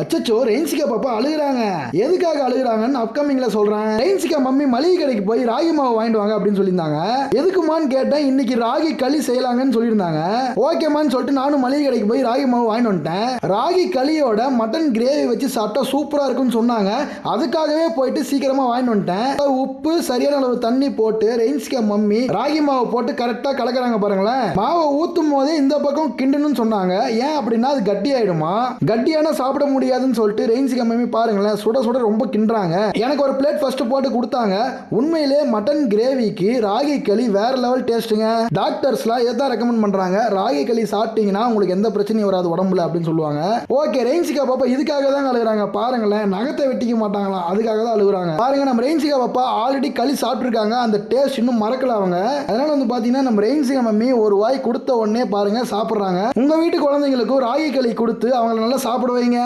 அச்சச்சோ, ரெயின்சிகா பாப்பா அழுகுறாங்க. எதுக்காக அழுகுறாங்கன்னு அப்கமிங்ல சொல்றேன். ரெயின்சிகா மம்மி மளிகை கடைக்கு போய் ராகி மாவு வாங்கிட்டு வாங்க அப்படின்னு சொல்லியிருந்தாங்க. எதுக்குமான்னு கேட்டேன். இன்னைக்கு ராகி களி செய்யலாங்கன்னு சொல்லியிருந்தாங்க. ஓகேமான்னு சொல்லிட்டு நானும் மளிகை கடைக்கு போய் ராகி மாவு வாங்கிட்டு வந்துட்டேன். ராகி களியோட மட்டன் கிரேவி வச்சு சாப்பிட்டா சூப்பரா இருக்குன்னு சொன்னாங்க. அதுக்காகவே போயிட்டு சீக்கிரமா வாங்கிட்டு வந்துட்டேன். உப்பு சரியான அளவு தண்ணி போட்டு ரெயின்சிகா மம்மி ராகி மாவு போட்டு கரெக்டா கலக்குறாங்க பாருங்களேன். மாவை ஊத்தும் போதே இந்த பக்கம் கிண்டணும்னு சொன்னாங்க. ஏன் அப்படின்னா அது கட்டி ஆயிடுமா, கட்டியான சாப்பிட முடியாதுன்னு சொல்லிட்டு ரெயின்சிகா மம்மி பாருங்களேன் சுட சுட ரொம்ப கிண்டுறாங்க. எனக்கு ஒரு பிளேட் ஃபர்ஸ்ட் போட்டு கொடுத்தாங்க. உண்மையிலே மட்டன் கிரேவிக்கு ராகி களி வேற லெவல் டேஸ்ட்டுங்க. டாக்டர்ஸ்லாம் எதான் ரெக்கமெண்ட் பண்றாங்க, ராகி களி சாப்பிட்டீங்கன்னா உங்களுக்கு எந்த பிரச்சனையும் வராது உடம்புல அப்படின்னு சொல்லுவாங்க. ஓகே, ரெயின்சிகா பாப்பா இதுக்காக தான் அழுகுறாங்க பாருங்களேன். நகத்தை வெட்டிக்க மாட்டாங்களாம், அதுக்காக தான் அழுகுறாங்க பாருங்க. நம்ம ரெயின்சிகா பாப்பா ஆல்ரெடி களி சாப்பிட்டுருக்காங்க. அந்த டேஸ்ட் இன்னும் மறக்கல அவங்க. அதனால வந்து பாத்தீங்கன்னா நம்ம ரெயின்சிகா மம்மி ஒரு வாய் கொடுத்த உடனே பாருங்க சாப்பிடுறாங்க. உங்க வீட்டு குழந்தைங்களுக்கும் ராகி களி கொடுத்து அவங்களை நல்லா சாப்பிட வைங்க.